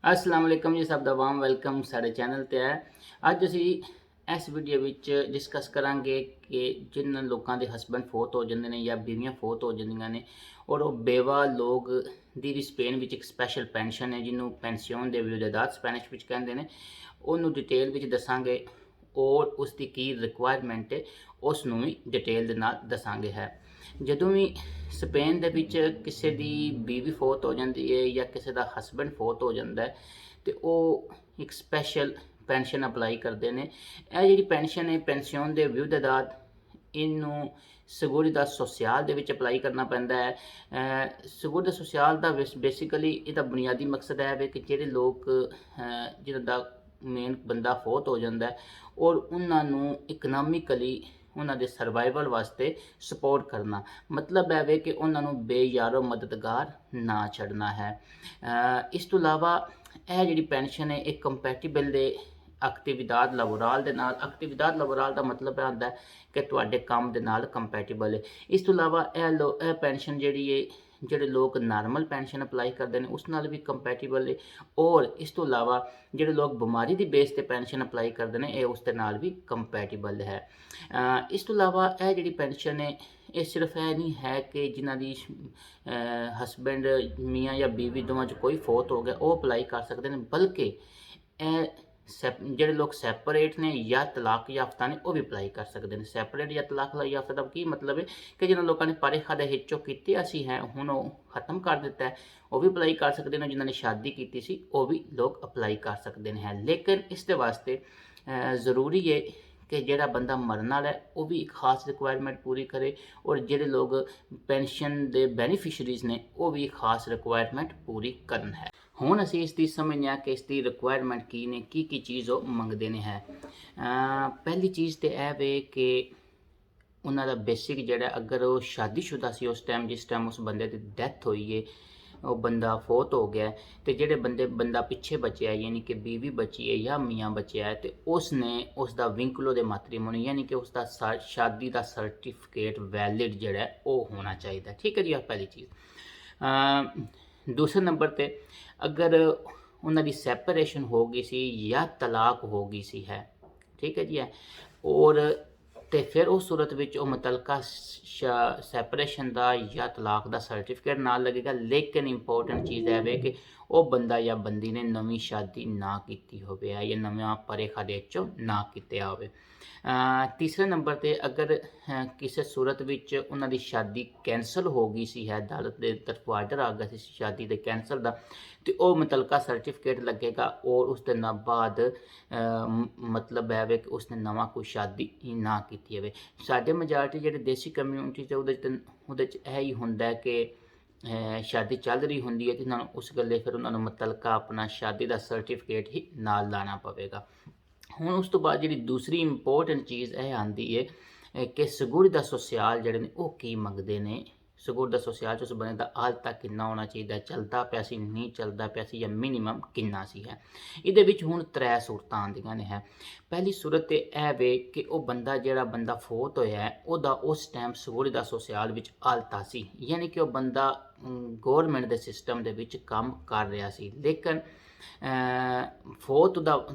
अस्सलाम वालेकुम जी, सब दा वाम वेलकम साडे चैनल ते है। अज असी इस वीडियो विच डिस्कस करांगे कि जिन लोगों के हसबैंड फोत हो जाते हैं या बीवियां फोत हो जांदियां ने और वो बेवा लोग दी भी स्पेन विच एक स्पैशल पेंशन है जिन्होंने पेंशन दे विरोधात स्पैनिश विच कहंदे ने। उन्होंने डिटेल विच दसांगे और उसकी की रिक्वायरमेंट है उसनों भी डिटेल दे नाल दसांगे है। ਜਦੋਂ ਵੀ ਸਪੇਨ ਦੇ ਵਿੱਚ ਕਿਸੇ ਦੀ ਬੀਵੀ ਫੌਤ ਹੋ ਜਾਂਦੀ ਹੈ ਜਾਂ ਕਿਸੇ ਦਾ ਹਸਬੈਂਡ ਫੌਤ ਹੋ ਜਾਂਦਾ ਹੈ ਤੇ ਉਹ ਇੱਕ ਸਪੈਸ਼ਲ ਪੈਨਸ਼ਨ ਅਪਲਾਈ ਕਰਦੇ ਨੇ। ਇਹ ਜਿਹੜੀ ਪੈਨਸ਼ਨ ਹੈ ਪੈਨਸ਼ਨ ਦੇ ਵਿਰੁੱਧ ਇਹਨੂੰ seguridad social ਦੇ ਵਿੱਚ ਅਪਲਾਈ ਕਰਨਾ ਪੈਂਦਾ ਹੈ। seguridad social ਦਾ ਬੇਸਿਕਲੀ ਇਹਦਾ ਬੁਨਿਆਦੀ ਮਕਸਦ ਹੈ ਵੀ ਕਿ ਜਿਹੜੇ ਲੋਕ ਜਿਹਨਾਂ ਦਾ ਮੇਨ ਬੰਦਾ ਫੌਤ ਹੋ ਜਾਂਦਾ ਔਰ ਉਹਨਾਂ ਨੂੰ ਇਕਨੋਮਿਕਲੀ ਉਹਨਾਂ ਦੇ ਸਰਵਾਈਵਲ ਵਾਸਤੇ ਸਪੋਰਟ ਕਰਨਾ। ਮਤਲਬ ਹੈ ਵੇ ਕਿ ਉਹਨਾਂ ਨੂੰ ਬੇਯਾਰੋ ਮਦਦਗਾਰ ਨਾ ਛੱਡਣਾ ਹੈ। ਇਸ ਤੋਂ ਇਲਾਵਾ ਇਹ ਜਿਹੜੀ ਪੈਨਸ਼ਨ ਹੈ ਇਹ ਕੰਪੈਟੀਬਲ ਦੇ ਐਕਟੀਵਿਦਾਦ ਲਬੋਰਾਲ ਦੇ ਨਾਲ। ਐਕਟੀਵਿਦਾਦ ਲਬੋਰਾਲ ਦਾ ਮਤਲਬ ਹੁੰਦਾ ਕਿ ਤੁਹਾਡੇ ਕੰਮ ਦੇ ਨਾਲ ਕੰਪੈਟੀਬਲ ਹੈ। ਇਸ ਤੋਂ ਇਲਾਵਾ ਇਹ ਪੈਨਸ਼ਨ ਜਿਹੜੀ ਹੈ ਜਿਹੜੇ ਲੋਕ ਨਾਰਮਲ ਪੈਨਸ਼ਨ ਅਪਲਾਈ ਕਰਦੇ ਨੇ ਉਸ ਨਾਲ ਵੀ ਕੰਪੈਟੀਬਲ ਹੈ ਔਰ ਇਸ ਤੋਂ ਇਲਾਵਾ ਜਿਹੜੇ ਲੋਕ ਬਿਮਾਰੀ ਦੀ ਬੇਸ ਤੇ ਪੈਨਸ਼ਨ ਅਪਲਾਈ ਕਰਦੇ ਨੇ ਇਹ ਉਸ ਦੇ ਨਾਲ ਵੀ ਕੰਪੈਟੀਬਲ ਹੈ। ਇਸ ਤੋਂ ਇਲਾਵਾ ਇਹ ਜਿਹੜੀ ਪੈਨਸ਼ਨ ਹੈ ਇਹ ਸਿਰਫ ਇਹ ਨਹੀਂ ਹੈ ਕਿ ਜਿਨ੍ਹਾਂ ਦੀ ਹਸਬੈਂਡ ਮੀਆਂ ਜਾਂ ਬੀਵੀ ਦੋਵਾਂ 'ਚ ਕੋਈ ਫੌਤ ਹੋ ਗਿਆ ਉਹ ਅਪਲਾਈ ਕਰ ਸਕਦੇ ਨੇ, ਬਲਕਿ ਇਹ ਜਿਹੜੇ ਲੋਕ ਸੈਪਰੇਟ ਨੇ ਜਾਂ ਤਲਾਕ ਯਾਫਤਾ ਨੇ ਉਹ ਵੀ ਅਪਲਾਈ ਕਰ ਸਕਦੇ ਨੇ। ਸੈਪਰੇਟ ਜਾਂ ਤਲਾਕ ਯਾਫਤਾ ਦਾ ਕੀ ਮਤਲਬ ਹੈ ਕਿ ਜਿਹਨਾਂ ਲੋਕਾਂ ਨੇ ਪਰੇਖਾ ਦੇ ਹਿੱਚੋ ਕੀਤੇ ਅਸੀਂ ਹੈ ਹੁਣ ਉਹ ਖਤਮ ਕਰ ਦਿੱਤਾ ਹੈ ਉਹ ਵੀ ਅਪਲਾਈ ਕਰ ਸਕਦੇ ਨੇ। ਜਿਨ੍ਹਾਂ ਨੇ ਸ਼ਾਦੀ ਕੀਤੀ ਸੀ ਉਹ ਵੀ ਲੋਕ ਅਪਲਾਈ ਕਰ ਸਕਦੇ ਨੇ ਹੈ। ਲੇਕਿਨ ਇਸ ਦੇ ਵਾਸਤੇ ਜ਼ਰੂਰੀ ਹੈ कि ਜਿਹੜਾ ਬੰਦਾ ਮਰਨ ਵਾਲਾ ਹੈ ਉਹ ਵੀ ਇੱਕ ਖਾਸ ਰਿਕੁਆਇਰਮੈਂਟ ਪੂਰੀ ਕਰੇ ਔਰ ਜਿਹੜੇ ਲੋਕ ਪੈਨਸ਼ਨ ਦੇ ਬੈਨੀਫਿਸ਼ਰੀਜ਼ ਨੇ ਉਹ ਵੀ ਖਾਸ ਰਿਕੁਆਇਰਮੈਂਟ ਪੂਰੀ ਕਰਨ ਹੈ। ਹੁਣ ਅਸੀਂ ਇਸ ਦੀ ਸਮਝਦੇ ਹਾਂ ਕਿ ਇਸ ਦੀ ਰਿਕੁਆਇਰਮੈਂਟ ਕੀ ਨੇ, ਕੀ ਚੀਜ਼ ਉਹ ਮੰਗਦੇ ਨੇ ਹੈ। ਪਹਿਲੀ ਚੀਜ਼ ਤੇ ਇਹ ਵੇ ਕਿ ਉਹਨਾਂ ਦਾ ਬੇਸਿਕ ਜਿਹੜਾ ਅਗਰ ਉਹ ਸ਼ਾਦੀशुदा ਸੀ ਉਸ ਟਾਈਮ ਜਿਸ ਟਾਈਮ ਉਸ ਬੰਦੇ ਦੀ ਡੈਥ ਹੋਈ ਹੈ ਉਹ ਬੰਦਾ ਫੌਤ ਹੋ ਗਿਆ ਤੇ ਜਿਹੜੇ ਬੰਦਾ ਪਿੱਛੇ ਬਚਿਆ ਯਾਨੀ ਕਿ ਬੀਵੀ ਬਚੀ ਹੈ ਜਾਂ ਮੀਆਂ ਬਚਿਆ ਹੈ ਤੇ ਉਸਨੇ ਉਸ ਦਾ ਵਿੰਕਲੋ ਦੇ ਮੈਟ੍ਰੀਮੋਨੀ ਯਾਨੀ ਕਿ ਉਸ ਦਾ ਸ਼ਾਦੀ ਦਾ ਸਰਟੀਫਿਕੇਟ ਵੈਲਿਡ ਜਿਹੜਾ ਉਹ ਹੋਣਾ ਚਾਹੀਦਾ। ਠੀਕ ਹੈ ਜੀ, ਆ ਪਹਿਲੀ ਚੀਜ਼। ਦੂਸਰੇ ਨੰਬਰ ਤੇ ਅਗਰ ਉਹਨਾਂ ਦੀ ਸੈਪਰੇਸ਼ਨ ਹੋ ਗਈ ਸੀ ਜਾਂ ਤਲਾਕ ਹੋ ਗਈ ਸੀ ਹੈ, ਠੀਕ ਹੈ ਜੀ ਹੈ, ਔਰ ਤੇ ਫਿਰ ਉਸ ਸੂਰਤ ਵਿੱਚ ਉਹ ਮੁਤਲਕਾ ਸੈਪਰੇਸ਼ਨ ਦਾ ਜਾਂ ਤਲਾਕ ਦਾ ਸਰਟੀਫਿਕੇਟ ਨਾਲ ਲੱਗੇਗਾ। ਲੇਕਿਨ ਇੰਪੋਰਟੈਂਟ ਚੀਜ਼ ਹੈ ਵੇ ਕਿ ਉਹ ਬੰਦਾ ਜਾਂ ਬੰਦੀ ਨੇ ਨਵੀਂ ਸ਼ਾਦੀ ਨਾ ਕੀਤੀ ਹੋਵੇ ਜਾਂ ਨਵਾਂ ਪਰੇਖਾ ਦੇ ਚੋਂ ਨਾ ਕੀਤਾ ਹੋਵੇ। ਤੀਸਰੇ ਨੰਬਰ ਤੇ ਅਗਰ ਕਿਸੇ ਸੂਰਤ ਵਿੱਚ ਉਹਨਾਂ ਦੀ ਸ਼ਾਦੀ ਕੈਂਸਲ ਹੋ ਗਈ ਸੀ ਹੈ, ਅਦਾਲਤ ਦੇ ਤਰਫੋਂ ਆਰਡਰ ਆ ਗਿਆ ਸੀ ਸ਼ਾਦੀ ਦੇ ਕੈਂਸਲ ਦਾ, ਤੇ ਉਹ ਮੁਤਲਕਾ ਸਰਟੀਫਿਕੇਟ ਲੱਗੇਗਾ ਔਰ ਉਸ ਦੇ ਨਾਲ ਬਾਅਦ ਮਤਲਬ ਹੈ ਵੇ ਕਿ ਉਸਨੇ ਨਵਾਂ ਕੋਈ ਸ਼ਾਦੀ ਨਾ ਕੀਤੀ ਹੋਵੇ। ਸਾਡੇ ਮੈਜੋਰਟੀ ਜਿਹੜੇ ਦੇਸੀ ਕਮਿਊਨਿਟੀ ਤੇ ਉਹਦੇ 'ਚ ਇਹ ਹੀ ਹੁੰਦਾ ਕਿ ਸ਼ਾਦੀ ਚੱਲ ਰਹੀ ਹੁੰਦੀ ਹੈ ਤੇ ਉਹਨਾਂ ਨੂੰ ਉਸ ਗੱਲੇ ਫਿਰ ਉਹਨਾਂ ਨੂੰ ਮੁਤਲਕਾ ਆਪਣਾ ਸ਼ਾਦੀ ਦਾ ਸਰਟੀਫਿਕੇਟ ਹੀ ਨਾਲ ਲਾਣਾ ਪਵੇਗਾ। ਹੁਣ ਉਸ ਤੋਂ ਬਾਅਦ ਜਿਹੜੀ ਦੂਸਰੀ ਇੰਪੋਰਟੈਂਟ ਚੀਜ਼ ਇਹ ਆਉਂਦੀ ਹੈ ਕਿ seguridad social ਜਿਹੜੇ ਨੇ ਉਹ ਕੀ ਮੰਗਦੇ ਨੇ। seguridad social 'ਚ ਉਸ ਬੰਦੇ ਦਾ ਹਾਲ ਤੱਕ ਕਿੰਨਾ ਹੋਣਾ ਚਾਹੀਦਾ, ਚੱਲਦਾ ਪਿਆ ਸੀ ਨਹੀਂ ਚੱਲਦਾ ਪਿਆ ਸੀ ਜਾਂ ਮਿਨੀਮਮ ਕਿੰਨਾ ਸੀ ਹੈ। ਇਹਦੇ ਵਿੱਚ ਹੁਣ 3 ਸੂਰਤਾਂ ਆਉਂਦੀਆਂ ਨੇ ਹੈ। ਪਹਿਲੀ ਸੂਰਤ ਤੇ ਇਹ ਵੇ ਕਿ ਉਹ ਬੰਦਾ ਜਿਹੜਾ ਬੰਦਾ ਫੌਤ ਹੋਇਆ ਹੈ ਉਹਦਾ ਉਸ ਟਾਈਮ seguridad social ਵਿੱਚ ਹਾਲਤਾ ਸੀ, ਯਾਨੀ ਕਿ ਉਹ ਬੰਦਾ ਗੌਰਮੈਂਟ ਦੇ ਸਿਸਟਮ ਦੇ ਵਿੱਚ ਕੰਮ ਕਰ ਰਿਹਾ ਸੀ। ਲੇਕਿਨ ਫੌਤ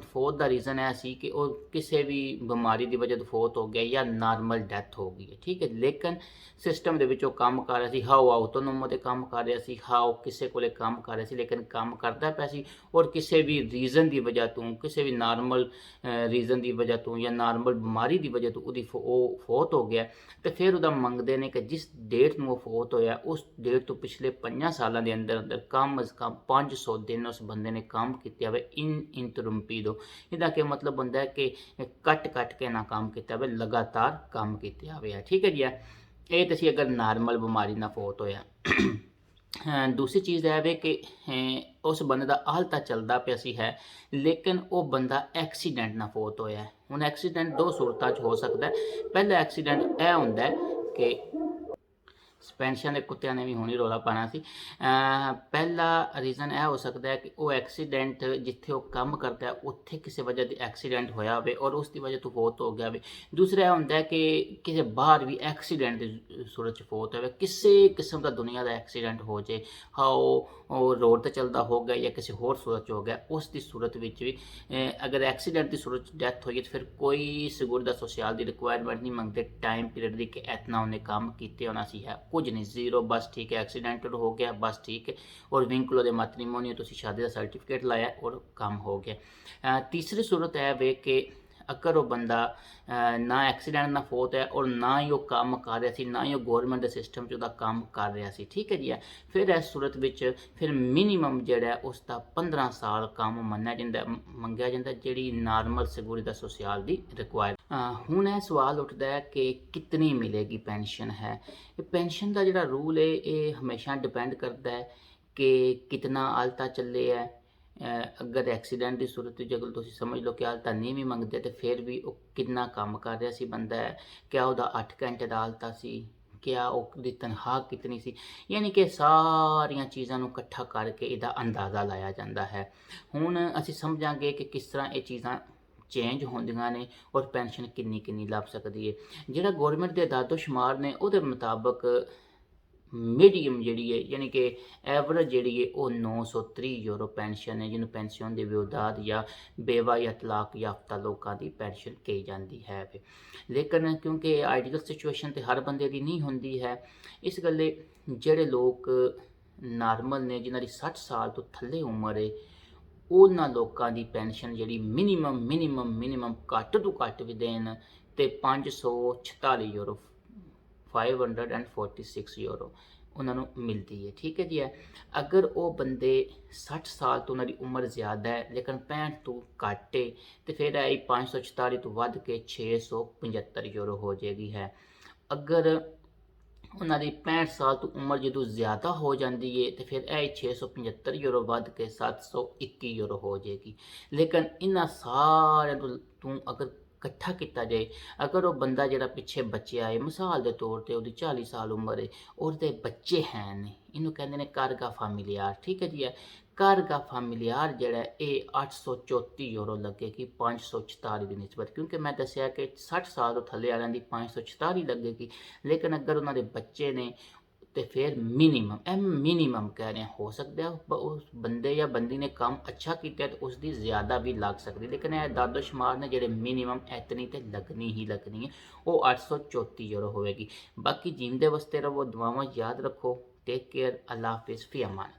ਦਾ ਰੀਜ਼ਨ ਇਹ ਸੀ ਕਿ ਉਹ ਕਿਸੇ ਵੀ ਬਿਮਾਰੀ ਦੀ ਵਜ੍ਹਾ ਤੋਂ ਫੌਤ ਹੋ ਗਿਆ ਜਾਂ ਨਾਰਮਲ ਡੈਥ ਹੋ ਗਈ ਹੈ, ਠੀਕ ਹੈ। ਲੇਕਿਨ ਸਿਸਟਮ ਦੇ ਵਿੱਚ ਉਹ ਕੰਮ ਕਰ ਰਿਹਾ ਸੀ, ਹਾਓ ਆਟੋਨੋਮੋ 'ਤੇ ਕੰਮ ਕਰ ਰਿਹਾ ਸੀ, ਹਾਓ ਕਿਸੇ ਕੋਲੇ ਕੰਮ ਕਰ ਰਿਹਾ ਸੀ, ਲੇਕਿਨ ਕੰਮ ਕਰਦਾ ਪਿਆ ਸੀ ਔਰ ਕਿਸੇ ਵੀ ਰੀਜ਼ਨ ਦੀ ਵਜ੍ਹਾ ਤੋਂ, ਕਿਸੇ ਵੀ ਨਾਰਮਲ ਰੀਜ਼ਨ ਦੀ ਵਜ੍ਹਾ ਤੋਂ ਜਾਂ ਨਾਰਮਲ ਬਿਮਾਰੀ ਦੀ ਵਜ੍ਹਾ ਤੋਂ ਉਹ ਫੌਤ ਹੋ ਗਿਆ। ਤੇ ਫਿਰ ਉਹਦਾ ਮੰਗਦੇ ਨੇ ਕਿ ਜਿਸ ਡੇਟ ਨੂੰ ਉਹ ਫੌਤ ਹੋਇਆ ਉਸ ਡੇਟ ਤੋਂ ਪਿਛਲੇ 5 ਸਾਲਾਂ ਦੇ ਅੰਦਰ ਕਮ ਅਜ਼ ਕਮ 500 ਦਿਨ ਉਸ ਬੰਦੇ ਨੇ ਕੰਮ ਕੀਤਾ ਹੋਵੇ ਇਨਇੰਟਰਰੰਪੀਡੋ। ਇਹਦਾ ਕੀ ਮਤਲਬ ਹੁੰਦਾ ਹੈ ਕਿ ਕੱਟ ਕੇ ਨਾ ਕੰਮ ਕੀਤਾ ਹੋਵੇ, ਲਗਾਤਾਰ ਕੰਮ ਕੀਤਾ ਹੋਵੇ, ਠੀਕ ਹੈ ਜੀ। ਇਹ ਤਾਂ ਸੀ ਅਗਰ ਨਾਰਮਲ ਬਿਮਾਰੀ ਨਾਲ ਫੌਤ ਹੋਇਆ। ਦੂਸਰੀ ਚੀਜ਼ ਇਹ ਵੇ ਕਿ ਉਸ ਬੰਦੇ ਦਾ ਹਾਲ ਤਾਂ ਚੱਲਦਾ ਪਿਆ ਸੀ ਹੈ ਲੇਕਿਨ ਉਹ ਬੰਦਾ ਐਕਸੀਡੈਂਟ ਨਾਲ ਫੌਤ ਹੋਇਆ। ਹੁਣ ਐਕਸੀਡੈਂਟ 2 ਸੂਰਤਾਂ 'ਚ ਹੋ ਸਕਦਾ ਹੈ। ਪਹਿਲਾ ਐਕਸੀਡੈਂਟ ਇਹ ਹੁੰਦਾ ਹੈ ਕਿ ਪੈਨਸ਼ਨ ਦੇ ਕੁੱਤਿਆਂ ਨੇ ਵੀ ਹੁਣੀ ਰੌਲਾ ਪਾਉਣਾ ਸੀ। ਪਹਿਲਾ ਰੀਜ਼ਨ ਇਹ ਹੋ ਸਕਦਾ ਹੈ ਕਿ ਉਹ ਐਕਸੀਡੈਂਟ ਜਿੱਥੇ ਉਹ ਕੰਮ ਕਰਦਾ ਉੱਥੇ ਕਿਸੇ ਵਜ੍ਹਾ ਦੀ ਐਕਸੀਡੈਂਟ ਹੋਇਆ ਹੋਵੇ ਔਰ ਉਸ ਦੀ ਵਜ੍ਹਾ ਤੋਂ ਫੌਤ ਹੋ ਗਿਆ ਹੋਵੇ। ਦੂਸਰਾ ਇਹ ਹੁੰਦਾ ਹੈ ਕਿ ਕਿਸੇ ਬਾਹਰ ਵੀ ਐਕਸੀਡੈਂਟ ਦੀ ਸੂਰਤ 'ਚ ਫੌਤ ਹੋਵੇ, ਕਿਸੇ ਕਿਸਮ ਦਾ ਦੁਨੀਆ ਦਾ ਐਕਸੀਡੈਂਟ ਹੋ ਜੇ, ਹਾਂ ਉਹ ਰੋਡ 'ਤੇ ਚੱਲਦਾ ਹੋ ਗਿਆ ਜਾਂ ਕਿਸੇ ਹੋਰ ਸੂਰਤ 'ਚ ਹੋ ਗਿਆ, ਉਸ ਦੀ ਸੂਰਤ ਵਿੱਚ ਵੀ ਅਗਰ ਐਕਸੀਡੈਂਟ ਦੀ ਸੂਰਤ 'ਚ ਡੈਥ ਹੋਈ ਹੈ ਤਾਂ ਫਿਰ ਕੋਈ ਸਿਗੁਰ ਦਾ ਸੋਸ਼ਲ ਦੀ ਰਿਕੁਆਇਰਮੈਂਟ ਨਹੀਂ ਮੰਗਦੇ ਟਾਈਮ ਪੀਰੀਅਡ ਦੀ ਕਿ ਇतना ਉਹਨੇ ਕੰਮ ਕੀਤੇ ਹੋਣਾ ਸੀ, ਹੈ ਕੁਝ ਨਹੀਂ, ਜ਼ੀਰੋ, ਬਸ ਠੀਕ ਹੈ ਐਕਸੀਡੈਂਟਲ ਹੋ ਗਿਆ, ਬਸ ਠੀਕ ਹੈ, ਔਰ ਵਿੰਕਲੋ ਦੇ ਮੈਟਰੀਮੋਨੀ ਤੁਸੀਂ ਸ਼ਾਦੀ ਦਾ ਸਰਟੀਫਿਕੇਟ ਲਾਇਆ ਔਰ ਕੰਮ ਹੋ ਗਿਆ। ਤੀਸਰੀ ਸੂਰਤ ਹੈ ਵੇ ਕਿ ਅਗਰ ਉਹ ਬੰਦਾ ਨਾ ਐਕਸੀਡੈਂਟ ਨਾਲ ਫੌਤ ਹੈ ਔਰ ਨਾ ਹੀ ਉਹ ਕੰਮ ਕਰ ਰਿਹਾ ਸੀ, ਨਾ ਹੀ ਉਹ ਗੌਰਮੈਂਟ ਦੇ ਸਿਸਟਮ 'ਚ ਉਹਦਾ ਕੰਮ ਕਰ ਰਿਹਾ ਸੀ, ਠੀਕ ਹੈ ਜੀ। ਫਿਰ ਇਸ ਸੂਰਤ ਵਿੱਚ ਫਿਰ ਮਿਨੀਮਮ ਜਿਹੜਾ ਉਸ ਦਾ 15 ਸਾਲ ਕੰਮ ਮੰਗਿਆ ਜਾਂਦਾ ਜਿਹੜੀ ਨਾਰਮਲ ਸਿਗੁਰੀ ਦਾ ਸੋਸ਼ਲ ਦੀ ਰਿਕੁਆਇਰ। ਹੁਣ ਇਹ ਸਵਾਲ ਉੱਠਦਾ ਹੈ ਕਿ ਕਿਤਨੀ ਮਿਲੇਗੀ ਪੈਨਸ਼ਨ ਹੈ। ਇਹ ਪੈਨਸ਼ਨ ਦਾ ਜਿਹੜਾ ਰੂਲ ਹੈ ਇਹ ਹਮੇਸ਼ਾ ਡਿਪੈਂਡ ਕਰਦਾ ਹੈ ਕਿ ਕਿਤਨਾ ਹਾਲਤਾ ਚੱਲੇ ਹੈ। ਅਗਰ ਐਕਸੀਡੈਂਟ ਦੀ ਸੂਰਤ ਵਿੱਚ ਅਗਰ ਤੁਸੀਂ ਸਮਝ ਲਓ ਕਿ ਹਾਲਤਾ ਨਹੀਂ ਵੀ ਮੰਗਦੇ ਤੇ ਫਿਰ ਵੀ ਉਹ ਕਿੰਨਾ ਕੰਮ ਕਰ ਰਿਹਾ ਸੀ ਬੰਦਾ, ਕਿਆ ਉਹਦਾ 8 ਘੰਟੇ ਦਾ ਹਾਲਤਾ ਸੀ, ਕਿਆ ਉਹਦੀ ਤਨਖਾਹ ਕਿਤਨੀ ਸੀ, ਯਾਨੀ ਕਿ ਸਾਰੀਆਂ ਚੀਜ਼ਾਂ ਨੂੰ ਇਕੱਠਾ ਕਰਕੇ ਇਹਦਾ ਅੰਦਾਜ਼ਾ ਲਾਇਆ ਜਾਂਦਾ ਹੈ। ਹੁਣ ਅਸੀਂ ਸਮਝਾਂਗੇ ਕਿ ਕਿਸ ਤਰ੍ਹਾਂ ਇਹ ਚੀਜ਼ਾਂ ਚੇਂਜ ਹੁੰਦੀਆਂ ਨੇ ਔਰ ਪੈਨਸ਼ਨ ਕਿੰਨੀ ਲੱਭ ਸਕਦੀ ਹੈ। ਜਿਹੜਾ ਗੌਰਮੈਂਟ ਦੇ ਦਾਦੋ-ਸ਼ੁਮਾਰ ਨੇ ਉਹਦੇ ਮੁਤਾਬਕ ਮੀਡੀਅਮ ਜਿਹੜੀ ਹੈ ਯਾਨੀ ਕਿ ਐਵਰੇਜ ਜਿਹੜੀ ਹੈ ਉਹ 930 ਯੂਰੋ ਪੈਨਸ਼ਨ ਹੈ, ਜਿਹਨੂੰ ਪੈਨਸ਼ਨ ਦੇ ਵਿਉਦਾਦ ਜਾਂ ਬੇਵਾ ਜਾਂ ਤਲਾਕ ਯਾਫਤਾ ਲੋਕਾਂ ਦੀ ਪੈਨਸ਼ਨ ਕਹੀ ਜਾਂਦੀ ਹੈ। ਲੇਕਿਨ ਕਿਉਂਕਿ ਆਈਡੀਅਲ ਸਿਚੁਏਸ਼ਨ ਤੇ ਹਰ ਬੰਦੇ ਦੀ ਨਹੀਂ ਹੁੰਦੀ ਹੈ, ਇਸ ਗੱਲੇ ਜਿਹੜੇ ਲੋਕ ਨਾਰਮਲ ਨੇ ਜਿਨ੍ਹਾਂ ਦੀ 60 ਸਾਲ ਤੋਂ ਥੱਲੇ ਉਮਰ ਹੈ ਉਹਨਾਂ ਲੋਕਾਂ ਦੀ ਪੈਨਸ਼ਨ ਜਿਹੜੀ ਮਿਨੀਮਮ ਘੱਟ ਤੋਂ ਘੱਟ ਵੀ ਦੇਣ ਤੇ 546 ਯੂਰੋ 546 ਯੂਰੋ ਉਹਨਾਂ ਨੂੰ ਮਿਲਦੀ ਹੈ, ਠੀਕ ਹੈ ਜੀ। ਅਗਰ ਉਹ ਬੰਦੇ 60 ਸਾਲ ਤੋਂ ਉਹਨਾਂ ਦੀ ਉਮਰ ਜ਼ਿਆਦਾ ਹੈ ਲੇਕਿਨ 65 ਤੋਂ ਘੱਟ ਹੈ ਤੇ ਫਿਰ ਇਹ 546 ਤੋਂ ਵੱਧ ਕੇ 675 ਯੂਰੋ ਹੋ ਜਾਏਗੀ ਹੈ। ਅਗਰ ਉਹਨਾਂ ਦੀ 65 ਸਾਲ ਤੋਂ ਉਮਰ ਜਦੋਂ ਜ਼ਿਆਦਾ ਹੋ ਜਾਂਦੀ ਹੈ ਤੇ ਫਿਰ ਇਹ 675 ਯੂਰੋ ਵੱਧ ਕੇ 721 ਯੂਰੋ ਹੋ ਜਾਏਗੀ। ਲੇਕਿਨ ਇਹਨਾਂ ਸਾਰਿਆਂ ਤੋਂ ਅਗਰ ਇਕੱਠਾ ਕੀਤਾ ਜਾਏ, ਅਗਰ ਉਹ ਬੰਦਾ ਜਿਹੜਾ ਪਿੱਛੇ ਬਚਿਆ ਹੈ ਮਿਸਾਲ ਦੇ ਤੌਰ ਤੇ ਉਹਦੀ 40 ਸਾਲ ਉਮਰ ਹੈ ਔਰ ਦੇ ਬੱਚੇ ਹਨ, ਇਹਨੂੰ ਕਹਿੰਦੇ ਨੇ ਕਾਰਗਾ ਫੈਮਿਲੀਆਰ, ਠੀਕ ਹੈ ਜੀ। ਕਾਰਗਾ ਫੈਮਿਲੀਆਰ ਜਿਹੜਾ ਇਹ 834 ਯੂਰੋ ਲੱਗੇਗੀ 546 ਦੀ ਨਿਸਬਤ, ਕਿਉਂਕਿ ਮੈਂ ਦੱਸਿਆ ਕਿ 60 ਸਾਲ ਤੋਂ ਥੱਲੇ ਵਾਲਿਆਂ ਦੀ 546 ਲੱਗੇਗੀ। ਲੇਕਿਨ ਅਗਰ ਉਹਨਾਂ ਦੇ ਬੱਚੇ ਨੇ ਤੇ ਫਿਰ ਮਿਨੀਮਮ ਕਹਿ ਰਹੇ ਹੋ ਸਕਦਾ ਉਸ ਬੰਦੇ ਜਾਂ ਬੰਦੀ ਨੇ ਕੰਮ ਅੱਛਾ ਕੀਤਾ ਤੇ ਉਸ ਦੀ ਜ਼ਿਆਦਾ ਵੀ ਲੱਗ ਸਕਦੀ, ਲੇਕਿਨ ਇਹ ਦਾਦੋ ਸ਼ੁਮਾਰ ਨੇ ਜਿਹੜੇ ਮਿਨੀਮਮ ਇਤਨੀ ਤੇ ਲੱਗਣੀ ਹੈ ਉਹ 834 ਯੂਰੋ ਹੋਵੇਗੀ। ਬਾਕੀ ਜੀਂਦੇ ਵਸਤੇ ਰਹੋ, ਦੁਆਵਾਂ ਯਾਦ ਰੱਖੋ। ਟੇਕ ਕੇਅਰ, ਅੱਲਾ ਹਾਫਿਜ਼, ਫੀ ਅਮਾਨ।